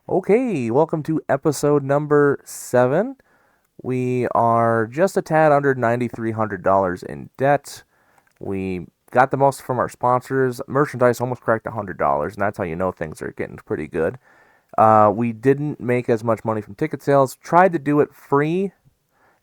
Okay, welcome to episode number 7. We are just a tad under $9,300 in debt. We got the most from our sponsors. Merchandise almost cracked $100, and that's how you know things are getting pretty good. We didn't make as much money from ticket sales. Tried to do it free.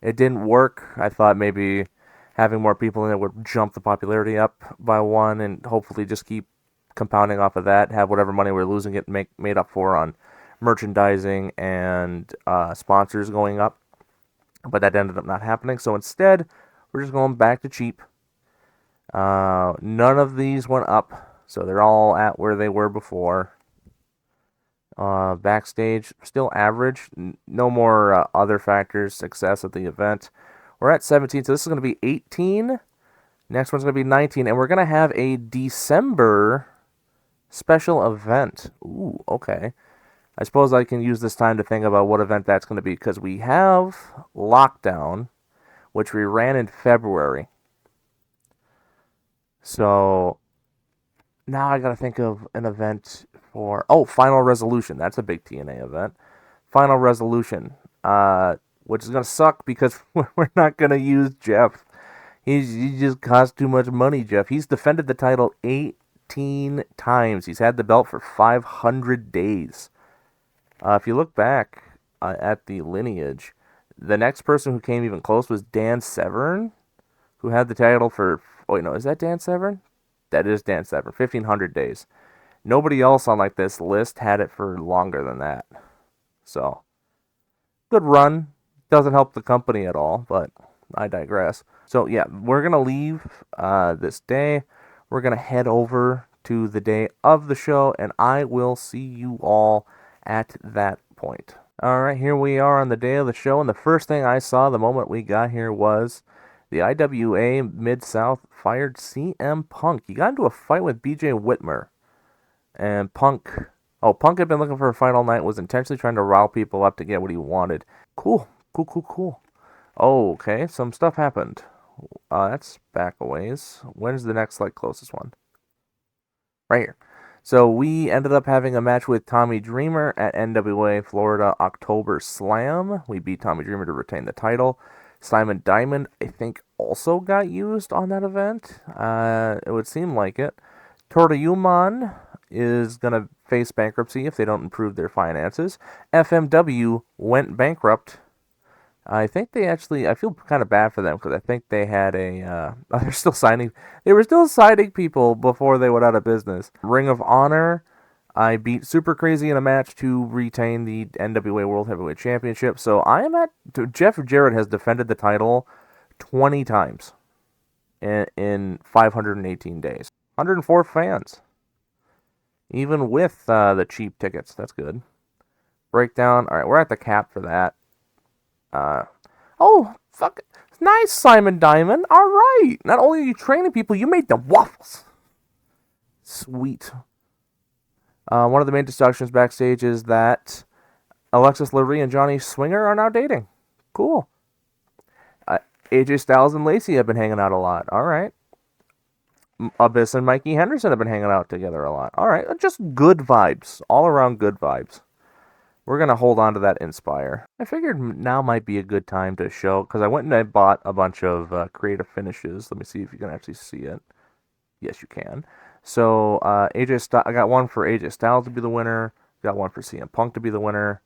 It didn't work. I thought maybe having more people in it would jump the popularity up by one and hopefully just keep compounding off of that, have whatever money we're losing it made up for on merchandising and sponsors going up. But that ended up not happening. So instead, we're just going back to cheap. None of these went up, so they're all at where they were before. Backstage, still average. No more other factors, success at the event. We're at 17, so this is going to be 18. Next one's going to be 19, and we're going to have a December special event. Ooh, okay. I suppose I can use this time to think about what event that's going to be, because we have Lockdown, which we ran in February. So now I got to think of an event for Final Resolution. That's a big TNA event. Final Resolution, which is gonna suck because we're not gonna use Jeff. He just costs too much money. Jeff. He's defended the title 18 times. He's had the belt for 500 days. If you look back at the lineage, the next person who came even close was Dan Severn, who had the title for. Oh wait, no, is that Dan Severn? That is Dan Severn. 1,500 days. Nobody else on like this list had it for longer than that. So good run. Doesn't help the company at all, but I digress. So yeah, we're gonna leave this day. We're gonna head over to the day of the show, and I will see you all at that point. All right, here we are on the day of the show, and the first thing I saw the moment we got here was the IWA Mid-South fired CM Punk. He got into a fight with BJ Whitmer. And Punk had been looking for a fight all night, was intentionally trying to rile people up to get what he wanted. Cool. Oh, okay, some stuff happened. That's back a ways. When's the next, closest one? Right here. So we ended up having a match with Tommy Dreamer at NWA Florida October Slam. We beat Tommy Dreamer to retain the title. Simon Diamond, I think, also got used on that event. It would seem like it. Toryumon is going to face bankruptcy if they don't improve their finances. FMW went bankrupt. I think they actually, I feel kind of bad for them because I think they had they were still signing people before they went out of business. Ring of Honor, I beat Super Crazy in a match to retain the NWA World Heavyweight Championship. So Jeff Jarrett has defended the title 20 times in 518 days. 104 fans. Even with the cheap tickets. That's good. Breakdown. All right, we're at the cap for that. Fuck it. Nice, Simon Diamond. All right. Not only are you training people, you made the waffles. Sweet. One of the main discussions backstage is that Alexis Lurie and Johnny Swinger are now dating. Cool. AJ Styles and Lacey have been hanging out a lot. All right. Abyss and Mikey Henderson have been hanging out together a lot. All right, just good vibes, all around good vibes. We're gonna hold on to that Inspire. I figured now might be a good time to show because I went and I bought a bunch of creative finishes. Let me see if you can actually see it. Yes, you can. So I got one for AJ Styles to be the winner. Got one for CM Punk to be the winner.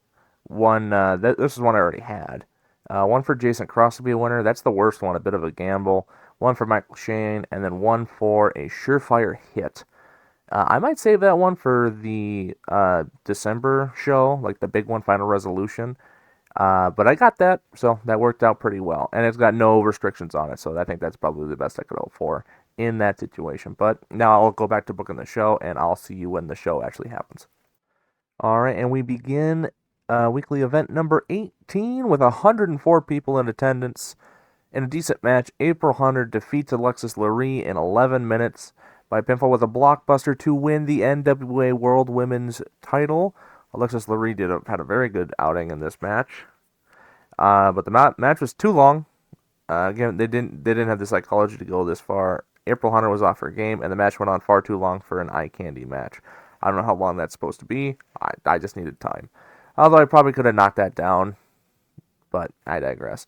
This is one I already had. One for Jason Cross to be a winner. That's the worst one, a bit of a gamble. One for Michael Shane, and then one for a surefire hit. I might save that one for the December show, like the big one, Final Resolution. But I got that, so that worked out pretty well. And it's got no restrictions on it, so I think that's probably the best I could hope for in that situation. But now I'll go back to booking the show, and I'll see you when the show actually happens. All right, and we begin weekly event number 18 with 104 people in attendance. In a decent match, April Hunter defeats Alexis Lurie in 11 minutes by pinfall with a blockbuster to win the NWA World Women's title. Alexis Lurie had a very good outing in this match, but the match was too long. Again, they didn't have the psychology to go this far. April Hunter was off her game, and the match went on far too long for an eye candy match. I don't know how long that's supposed to be. I just needed time. Although I probably could have knocked that down, but I digress.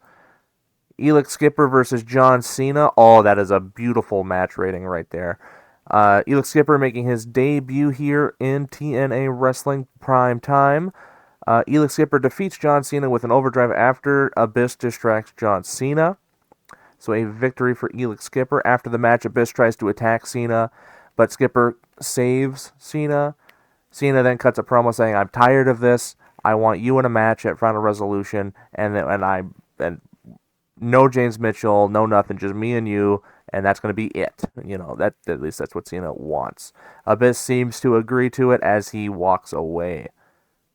Elix Skipper versus John Cena. Oh, that is a beautiful match rating right there. Elix Skipper making his debut here in TNA Wrestling Prime Time. Elix Skipper defeats John Cena with an overdrive after Abyss distracts John Cena. So a victory for Elix Skipper. After the match, Abyss tries to attack Cena, but Skipper saves Cena. Cena then cuts a promo saying, "I'm tired of this. I want you in a match at Final Resolution, and no James Mitchell, no nothing, just me and you, and that's going to be it." That at least that's what Cena wants. Abyss seems to agree to it as he walks away.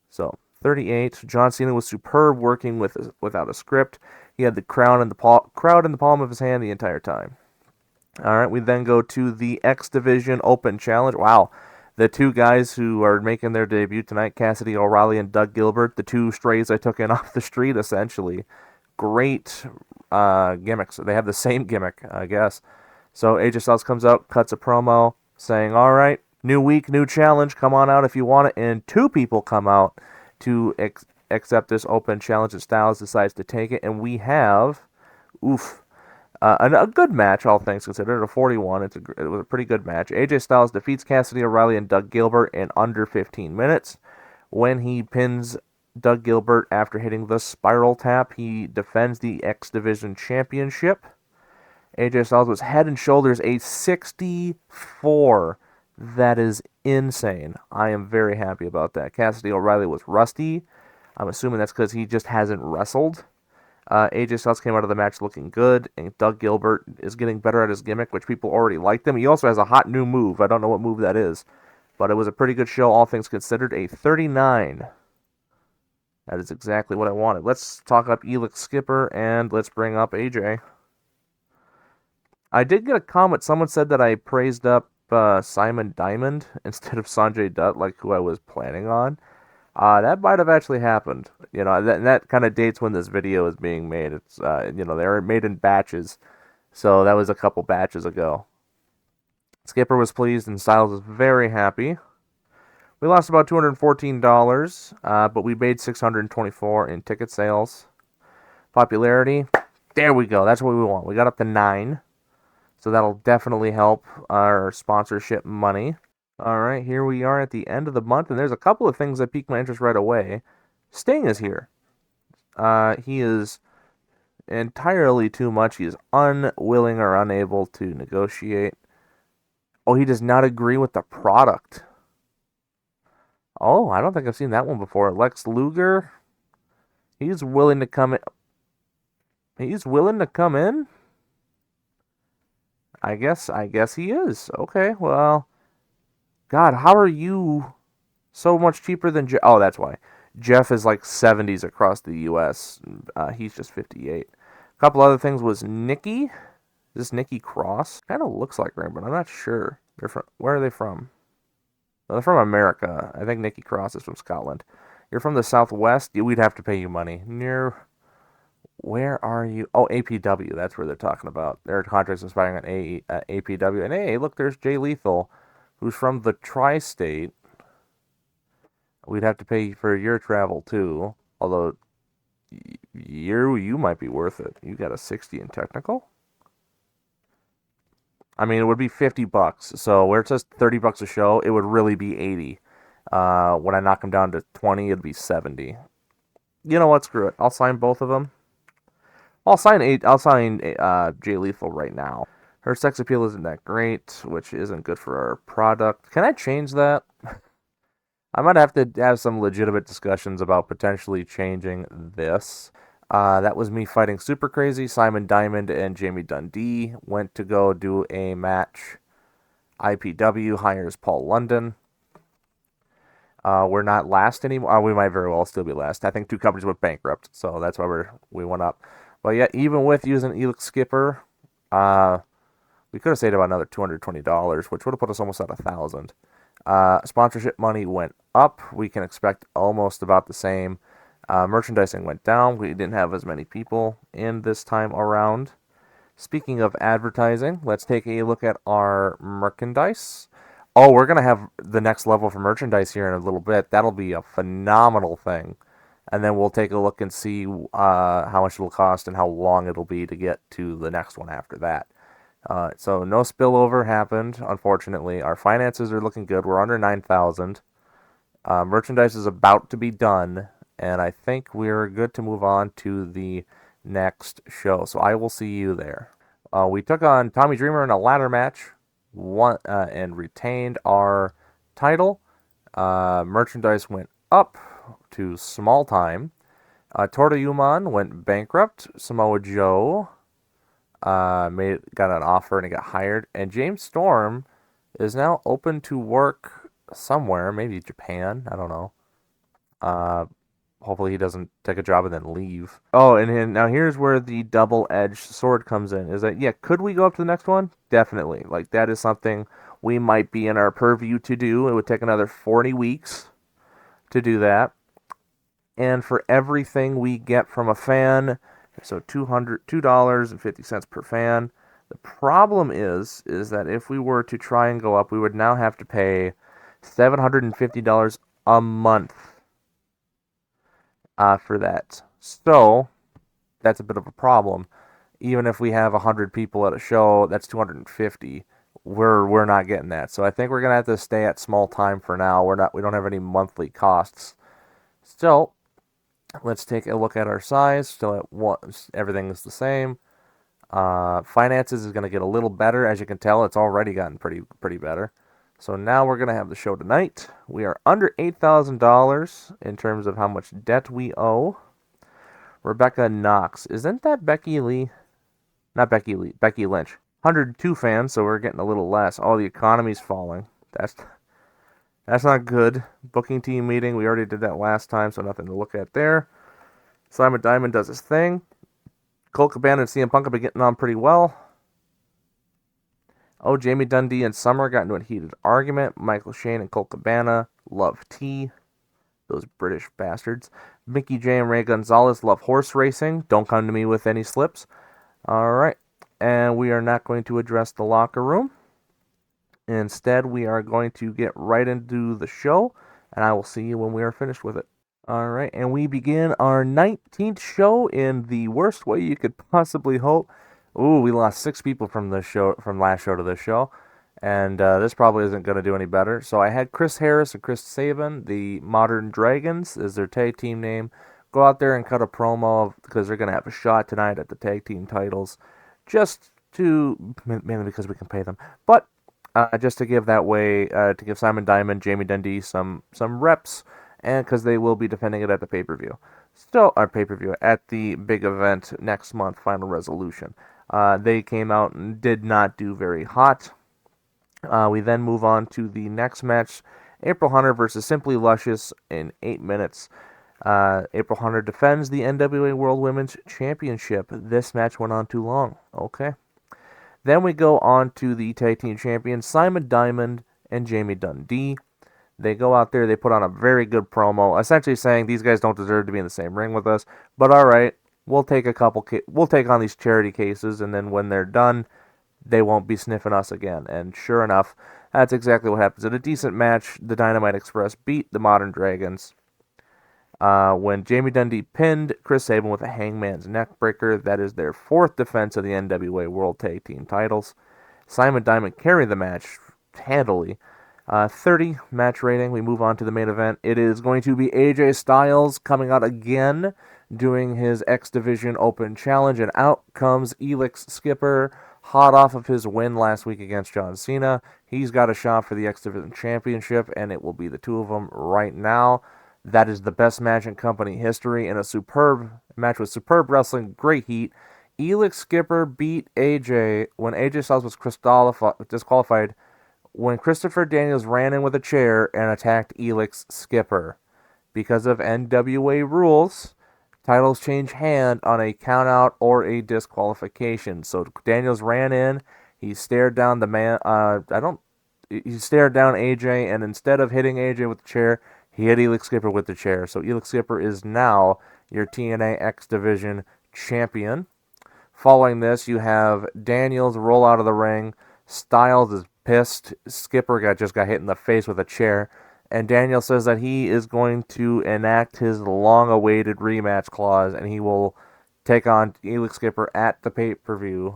So 38. John Cena was superb working without a script. He had the crowd in the palm of his hand the entire time. All right, we then go to the X Division Open Challenge. Wow, the two guys who are making their debut tonight, Cassidy O'Reilly and Doug Gilbert, the two strays I took in off the street, essentially. Great gimmicks. They have the same gimmick, I guess. So AJ Styles comes out, cuts a promo, saying, "All right, new week, new challenge. Come on out if you want it." And two people come out to accept this open challenge, and Styles decides to take it. And we have, a good match, all things considered, a 41. It was a pretty good match. AJ Styles defeats Cassidy O'Reilly and Doug Gilbert in under 15 minutes. When he pins Doug Gilbert after hitting the spiral tap, he defends the X Division Championship. AJ Styles was head and shoulders a 64. That is insane. I am very happy about that. Cassidy O'Reilly was rusty. I'm assuming that's because he just hasn't wrestled. AJ Styles came out of the match looking good, and Doug Gilbert is getting better at his gimmick, which people already liked him. He also has a hot new move. I don't know what move that is, but it was a pretty good show, all things considered. A 39. That is exactly what I wanted. Let's talk up Elix Skipper, and let's bring up AJ. I did get a comment. Someone said that I praised up Simon Diamond instead of Sanjay Dutt, like who I was planning on. That might have actually happened. That kind of dates when this video is being made. It's they're made in batches, so that was a couple batches ago. Skipper was pleased and Styles was very happy. We lost about $214, but we made $624 in ticket sales. Popularity, there we go. That's what we want. We got up to 9, so that'll definitely help our sponsorship money. All right, here we are at the end of the month, and there's a couple of things that piqued my interest right away. Sting is here. He is entirely too much. He is unwilling or unable to negotiate. Oh, he does not agree with the product. Oh, I don't think I've seen that one before. Lex Luger. He's willing to come in. He's willing to come in? I guess he is. Okay, well, God, how are you so much cheaper than Jeff? Oh, that's why. Jeff is like 70s across the U.S. He's just 58. A couple other things was Nikki. Is this Nikki Cross? Kind of looks like her, but I'm not sure. Where are they from? Well, they're from America. I think Nikki Cross is from Scotland. You're from the Southwest? We'd have to pay you money. Where are you? Oh, APW. That's where they're talking about. Their contract's expiring on APW. And hey, look, there's Jay Lethal, who's from the tri-state. We'd have to pay for your travel, too. Although, you might be worth it. You got a 60 in technical? I mean, it would be $50. So where it says $30 a show, it would really be 80. When I knock them down to 20, it'd be 70. You know what? Screw it. I'll sign both of them. I'll sign Jay Lethal right now. Her sex appeal isn't that great, which isn't good for our product. Can I change that? I might have to have some legitimate discussions about potentially changing this. That was me fighting Super Crazy. Simon Diamond and Jamie Dundee went to go do a match. IPW hires Paul London. We're not last anymore. We might very well still be last. I think 2 companies went bankrupt, so that's why we went up. But yeah, even with using Elix Skipper, we could have saved about another $220, which would have put us almost at $1,000. Sponsorship money went up. We can expect almost about the same. Merchandising went down. We didn't have as many people in this time around. Speaking of advertising, let's take a look at our merchandise. Oh, we're gonna have the next level for merchandise here in a little bit. That'll be a phenomenal thing. And then we'll take a look and see how much it'll cost and how long it'll be to get to the next one after that. So no spillover happened, unfortunately. Our finances are looking good. We're under 9,000. Merchandise is about to be done, and I think we're good to move on to the next show. So I will see you there. We took on Tommy Dreamer in a ladder match, won and retained our title. Merchandise went up to small time. Torta went bankrupt. Samoa Joe got an offer and he got hired. And James Storm is now open to work somewhere, maybe Japan. I don't know. Uh, Hopefully he doesn't take a job and then leave. Oh, and now here's where the double-edged sword comes in. Is that, yeah, could we go up to the next one? Definitely. Like, that is something we might be in our purview to do. It would take another 40 weeks to do that. And for everything we get from a fan, so $2.50 per fan. The problem is that if we were to try and go up, we would now have to pay $750 a month for that. So that's a bit of a problem. Even if we have 100 people at a show, that's 250. We're not getting that. So I think we're gonna have to stay at small time for now. We don't have any monthly costs. So let's take a look at our size. Still at one, everything is the same. Finances is going to get a little better. As you can tell, it's already gotten pretty better. So now we're going to have the show tonight. We are under $8,000 in terms of how much debt we owe. Rebecca Knox. Isn't that Becky Lee? Not Becky Lee. Becky Lynch. 102 fans, so we're getting a little less. Oh, the economy's falling. That's not good. Booking team meeting. We already did that last time, so nothing to look at there. Simon Diamond does his thing. Colt Cabana and CM Punk have been getting on pretty well. Oh, Jamie Dundee and Summer got into a heated argument. Michael Shane and Colt Cabana love tea. Those British bastards. Mickey J and Ray Gonzalez love horse racing. Don't come to me with any slips. All right. And we are not going to address the locker room. Instead, we are going to get right into the show, and I will see you when we are finished with it. All right, and we begin our 19th show in the worst way you could possibly hope. Ooh, we lost 6 people from last show to this show, and this probably isn't going to do any better. So I had Chris Harris and Chris Sabin, the Modern Dragons, is their tag team name, go out there and cut a promo because they're going to have a shot tonight at the tag team titles, mainly because we can pay them, but just to give to give Simon Diamond, Jamie Dundee some reps, and because they will be defending it at the pay-per-view. Our pay-per-view at the big event next month, Final Resolution. They came out and did not do very hot. We then move on to the next match, April Hunter versus Simply Luscious in 8 minutes. April Hunter defends the NWA World Women's Championship. This match went on too long. Okay. Then we go on to the tag team champions, Simon Diamond and Jamie Dundee. They go out there, they put on a very good promo, essentially saying these guys don't deserve to be in the same ring with us, but all right, we'll take on these charity cases, and then when they're done, they won't be sniffing us again. And sure enough, that's exactly what happens. In a decent match, the Dynamite Express beat the Modern Dragons. When Jamie Dundee pinned Chris Sabin with a Hangman's Neckbreaker, that is their 4th defense of the NWA World Tag Team titles. Simon Diamond carried the match handily. 30 match rating. We move on to the main event. It is going to be AJ Styles coming out again, doing his X Division Open Challenge, and out comes Elix Skipper, hot off of his win last week against John Cena. He's got a shot for the X Division Championship, and it will be the two of them right now. That is the best match in company history, and a superb match with superb wrestling, great heat. Elix Skipper beat AJ when AJ Styles was disqualified when Christopher Daniels ran in with a chair and attacked Elix Skipper. Because of NWA rules, titles change hand on a countout or a disqualification. So Daniels ran in, he stared down the man. He stared down AJ, and instead of hitting AJ with the chair, he hit Elix Skipper with the chair. So Elix Skipper is now your TNA X Division champion. Following this, you have Daniels roll out of the ring. Styles is pissed. Skipper just got hit in the face with a chair, and Daniel says that he is going to enact his long-awaited rematch clause, and he will take on Elix Skipper at the pay-per-view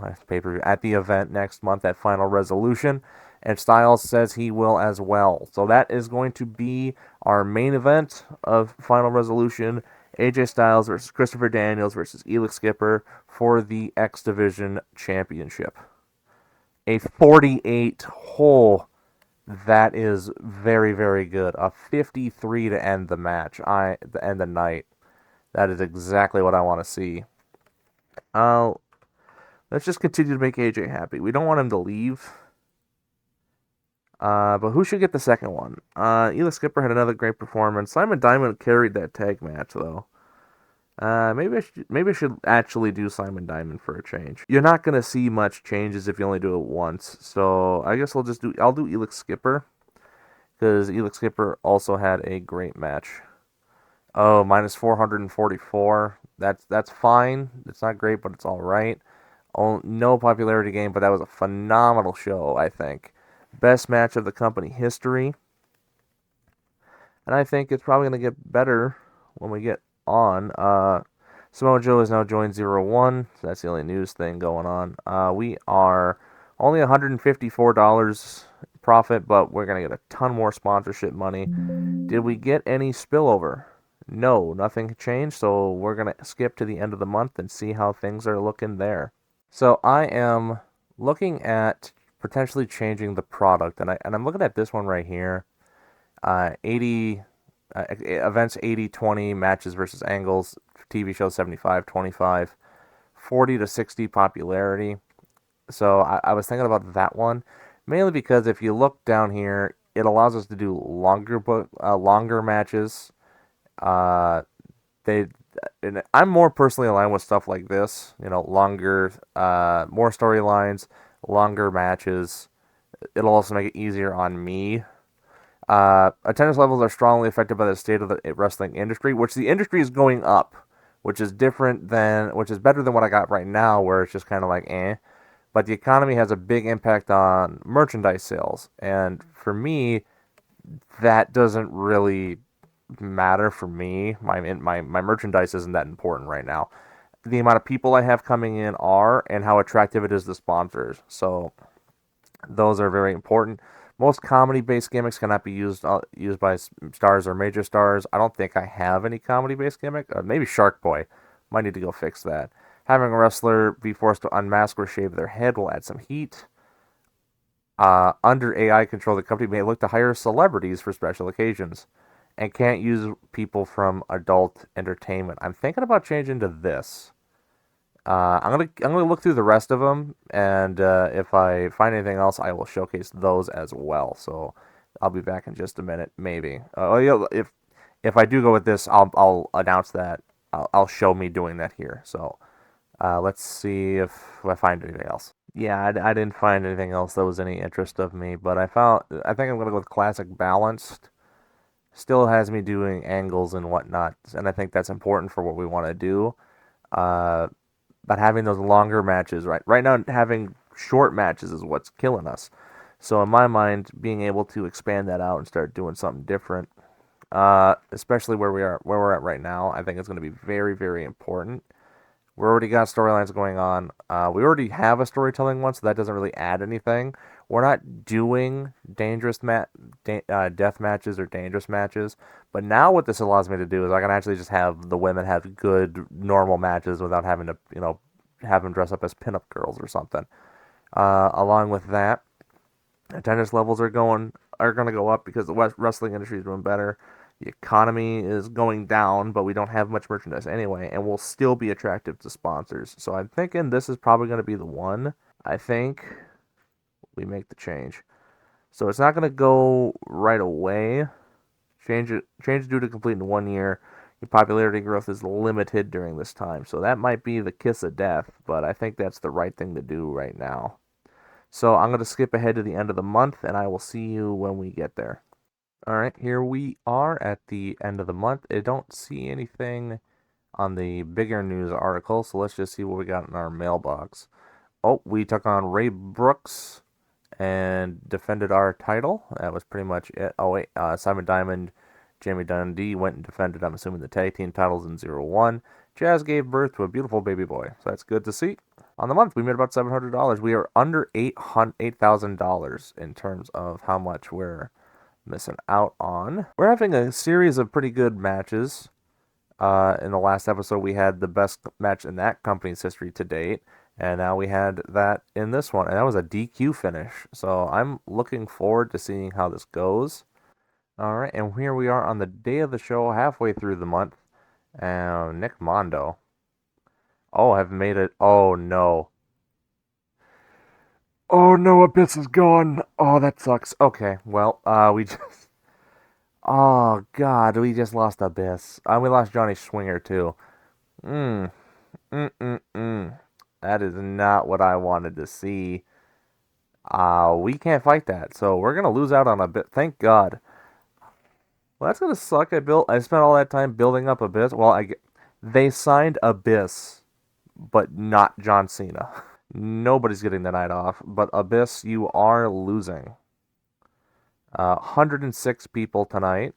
at the event next month at Final Resolution. And Styles says he will as well. So that is going to be our main event of Final Resolution. AJ Styles versus Christopher Daniels versus Elix Skipper for the X Division Championship. A 48 hole. That is very, very good. A 53 to end the match. To end the night. That is exactly what I want to see. Let's just continue to make AJ happy. We don't want him to leave. But who should get the second one? Elix Skipper had another great performance. Simon Diamond carried that tag match though. Maybe I should actually do Simon Diamond for a change. You're not gonna see much changes if you only do it once. So I guess I'll do Elix Skipper because Elix Skipper also had a great match. Oh, minus 444. That's fine. It's not great, but it's all right. Oh, no popularity game, but that was a phenomenal show, I think. Best match of the company history. And I think it's probably going to get better when we get on. Samoa Joe has now joined 0-1, so that's the only news thing going on. We are only $154 profit, but we're going to get a ton more sponsorship money. Did we get any spillover? No, nothing changed, so we're going to skip to the end of the month and see how things are looking there. So I am looking at potentially changing the product, and I'm looking at this one right here. 80 events 80-20 matches versus angles, TV show 75-25, 40 to 60 popularity. So I was thinking about that one mainly because if you look down here, it allows us to do longer matches. Uh, they and I'm more personally aligned with stuff like this. Longer, more storylines, longer matches. It'll also make it easier on me. Attendance levels are strongly affected by the state of the wrestling industry, which the industry is going up, which is better than what I got right now, where it's just kind of like eh. But the economy has a big impact on merchandise sales, and for me, that doesn't really matter for me. My merchandise isn't that important right now. The amount of people I have coming in are, and how attractive it is to sponsors. So those are very important. Most comedy-based gimmicks cannot be used by stars or major stars. I don't think I have any comedy-based gimmick. Maybe Shark Boy. Might need to go fix that. Having a wrestler be forced to unmask or shave their head will add some heat. Under AI control, the company may look to hire celebrities for special occasions and can't use people from adult entertainment. I'm thinking about changing to this. I'm gonna look through the rest of them, and if I find anything else, I will showcase those as well. So I'll be back in just a minute, maybe. Yeah, if I do go with this, I'll announce that. I'll show me doing that here. So let's see if I find anything else. Yeah, I didn't find anything else that was any interest of me, but I think I'm gonna go with classic balanced. Still has me doing angles and whatnot, and I think that's important for what we want to do. Uh, but having those longer matches, right now, having short matches is what's killing us. So in my mind, being able to expand that out and start doing something different, especially where we're at right now, I think it's going to be very, very important. We already got storylines going on. We already have a storytelling one, so that doesn't really add anything. We're not doing death matches or dangerous matches. But now what this allows me to do is I can actually just have the women have good normal matches without having to, have them dress up as pinup girls or something. Along with that, attendance levels are going to go up because the wrestling industry is doing better. The economy is going down, but we don't have much merchandise anyway, and we'll still be attractive to sponsors. So I'm thinking this is probably going to be the one. I think we make the change. So it's not going to go right away. Change due to complete in 1 year. Your popularity growth is limited during this time. So that might be the kiss of death, but I think that's the right thing to do right now. So I'm going to skip ahead to the end of the month, and I will see you when we get there. All right, here we are at the end of the month. I don't see anything on the bigger news article, so let's just see what we got in our mailbox. Oh, we took on Ray Brooks and defended our title. That was pretty much it. Oh wait, Simon Diamond, Jamie Dundee went and defended, I'm assuming, the tag team titles in 0-1. Jazz gave birth to a beautiful baby boy, so that's good to see. On the month, we made about $700. We are under $8,000 in terms of how much we're missing out on. We're having a series of pretty good matches. In the last episode, we had the best match in that company's history to date, and now we had that in this one, and that was a DQ finish. So I'm looking forward to seeing how this goes. All right, and here we are on the day of the show, halfway through the month. Nick Mondo. Oh, have made it. Oh no. Oh no, Abyss is gone. Oh, that sucks. Okay, well, we just. Oh God, we just lost Abyss. We lost Johnny Swinger too. Mm. Mm-mm-mm. That is not what I wanted to see. We can't fight that, so we're gonna lose out on a bit. Thank God. Well, that's gonna suck. I spent all that time building up Abyss. Well, they signed Abyss, but not John Cena. Nobody's getting the night off, but Abyss, you are losing. 106 people tonight.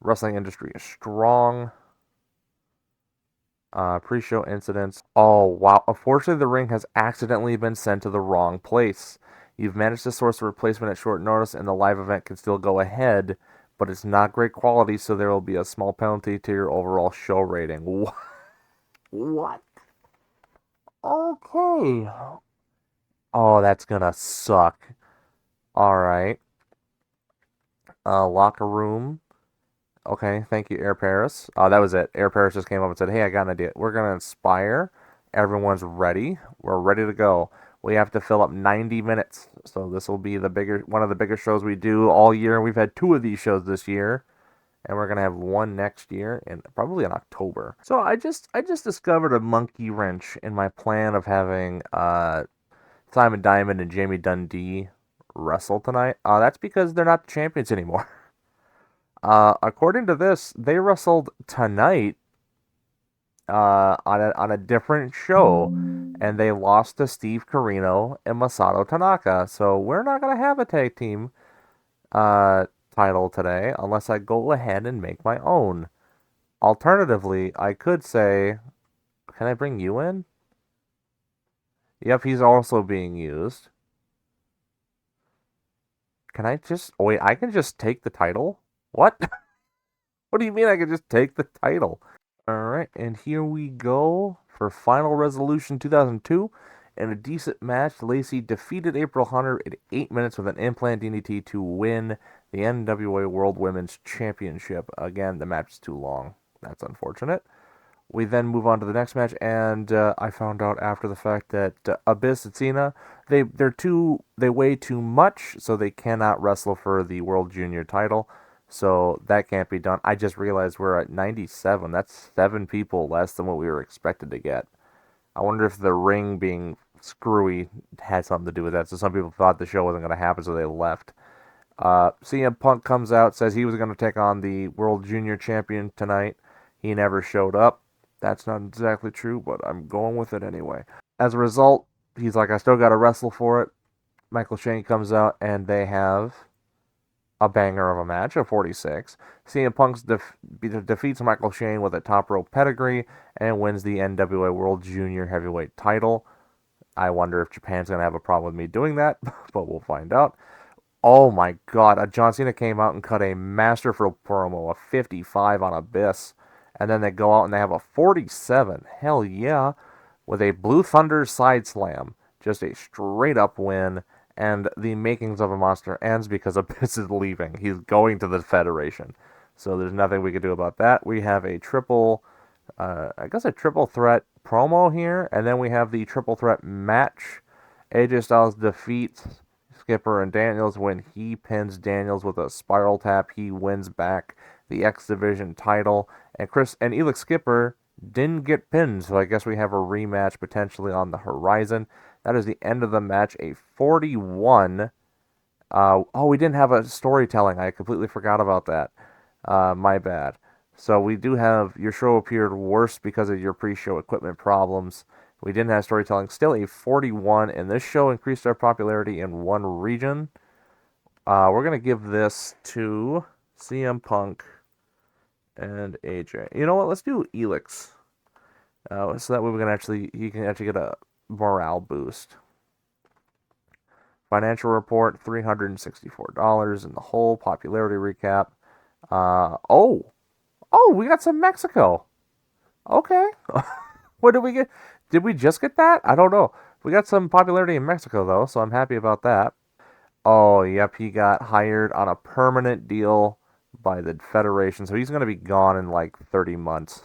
Wrestling industry is strong. Pre-show incidents. Oh, wow. Unfortunately, the ring has accidentally been sent to the wrong place. You've managed to source a replacement at short notice, and the live event can still go ahead, but it's not great quality, so there will be a small penalty to your overall show rating. What? Okay. Oh, that's gonna suck. Alright. Locker room. Okay, thank you, Air Paris. That was it. Air Paris just came up and said, "Hey, I got an idea. We're gonna inspire. Everyone's ready. We're ready to go. We have to fill up 90 minutes. So this will be one of the bigger shows we do all year. We've had two of these shows this year, and we're gonna have one next year, and probably in October. So I just discovered a monkey wrench in my plan of having Simon Diamond and Jamie Dundee wrestle tonight. That's because they're not the champions anymore. According to this, they wrestled tonight on a different show, and they lost to Steve Corino and Masato Tanaka. So we're not gonna have a tag team title today unless I go ahead and make my own. Alternatively, I could say, can I bring you in? Yep, he's also being used. Can I just wait? I can just take the title? What? What do you mean I can just take the title? Alright, and here we go for Final Resolution 2002. In a decent match, Lacey defeated April Hunter in 8 minutes with an implant DDT to win the NWA World Women's Championship. Again, the match is too long. That's unfortunate. We then move on to the next match, and I found out after the fact that Abyss and Cena, they weigh too much, so they cannot wrestle for the World Junior title. So that can't be done. I just realized we're at 97. That's 7 people less than what we were expected to get. I wonder if the ring being screwy had something to do with that. So some people thought the show wasn't going to happen, so they left. CM Punk comes out, says he was going to take on the World Junior Champion tonight. He never showed up. That's not exactly true, but I'm going with it anyway. As a result, he's like, I still got to wrestle for it. Michael Shane comes out, and they have a banger of a match, a 46. CM Punk defeats Michael Shane with a top rope pedigree and wins the NWA World Junior Heavyweight title. I wonder if Japan's going to have a problem with me doing that, but we'll find out. Oh my God, John Cena came out and cut a masterful promo, a 55 on Abyss. And then they go out and they have a 47. Hell yeah. With a Blue Thunder side slam. Just a straight up win. And the makings of a monster ends because Abyss is leaving. He's going to the Federation. So there's nothing we can do about that. We have a a triple threat promo here. And then we have the triple threat match. AJ Styles defeats Skipper and Daniels. When he pins Daniels with a spiral tap, he wins back the X Division title. And Elix Skipper didn't get pinned, so I guess we have a rematch potentially on the horizon. That is the end of the match, a 41. We didn't have a storytelling. I completely forgot about that. My bad. So we do have your show appeared worse because of your pre-show equipment problems. We didn't have storytelling. Still a 41, and this show increased our popularity in one region. We're going to give this to CM Punk and AJ. You know what? Let's do Elix. So that way he can actually get a morale boost. Financial report, $364 in the whole popularity recap. Oh, we got some Mexico. Okay. What did we get? Did we just get that? I don't know. We got some popularity in Mexico though, so I'm happy about that. Oh, yep, he got hired on a permanent deal by the Federation, so he's going to be gone in like 30 months.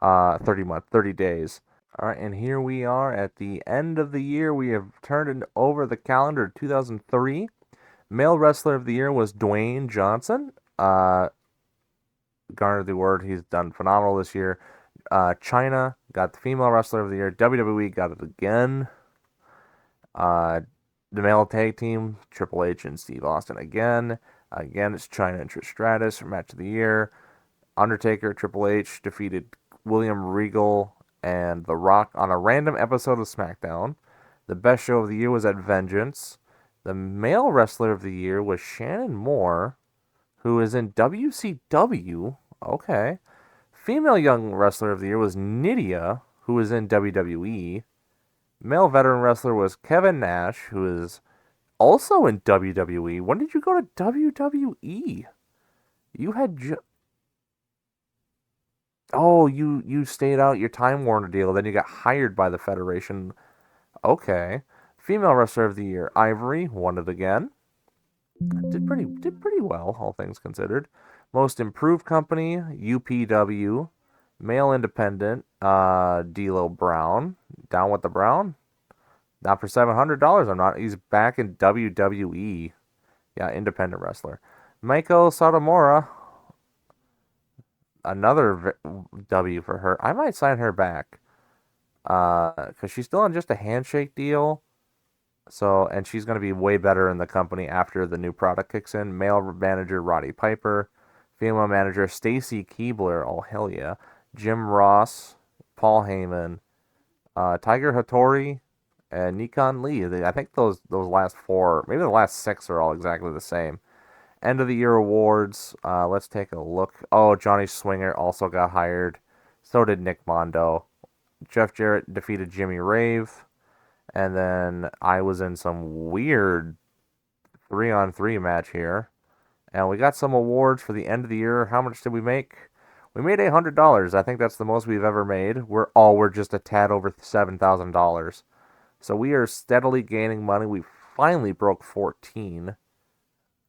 30 days. All right, and here we are at the end of the year. We have turned over the calendar to 2003. Male Wrestler of the Year was Dwayne Johnson. Garnered the award. He's done phenomenal this year. China got the Female Wrestler of the Year. WWE got it again. Uh, the male tag team, Triple H and Steve Austin again. Again, it's China and Trish Stratus for Match of the Year. Undertaker, Triple H defeated William Regal and The Rock on a random episode of SmackDown. The best show of the year was at Vengeance. The male wrestler of the year was Shannon Moore, who is in WCW. Okay. Female young wrestler of the year was Nydia, who is in WWE. Male veteran wrestler was Kevin Nash, who is also in WWE. When did you go to WWE? You had Oh, you stayed out your Time Warner deal, then you got hired by the Federation. Okay. Female wrestler of the year, Ivory, won it again. Did pretty well, all things considered. Most improved company, UPW. Male independent, D'Lo Brown. Down with the Brown. Not for $700. I'm not. He's back in WWE. Yeah, independent wrestler. Maiko Satomura. Another W for her. I might sign her back. Because she's still on just a handshake deal. So, and she's going to be way better in the company after the new product kicks in. Male manager Roddy Piper, female manager Stacy Keebler. Oh hell yeah! Jim Ross, Paul Heyman, Tiger Hattori, and Nikon Lee. I think those last four, maybe the last six, are all exactly the same. End of the year awards. Let's take a look. Oh, Johnny Swinger also got hired. So did Nick Mondo. Jeff Jarrett defeated Jimmy Rave. And then I was in some weird 3-on-3 match here. And we got some awards for the end of the year. How much did we make? We made $800. I think that's the most we've ever made. We're just a tad over $7,000. So we are steadily gaining money. We finally broke 14.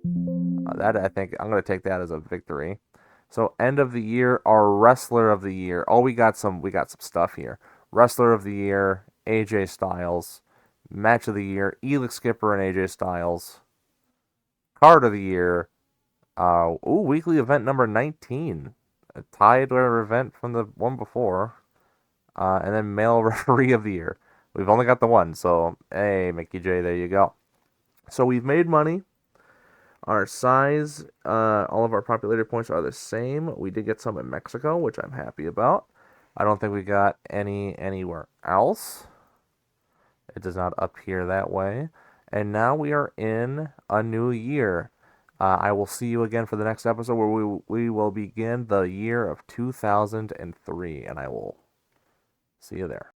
That I think I'm gonna take that as a victory. So end of the year, our wrestler of the year. Oh, we got some stuff here. Wrestler of the year, AJ Styles. Match of the year, Elix Skipper and AJ Styles. Card of the year, weekly event number 19. Tied our event from the one before. And then male referee of the year. We've only got the one, so hey, Mickey J, there you go. So we've made money. Our size, all of our popularity points are the same. We did get some in Mexico, which I'm happy about. I don't think we got any anywhere else. It does not appear that way. And now we are in a new year. I will see you again for the next episode where we will begin the year of 2003, and I will see you there.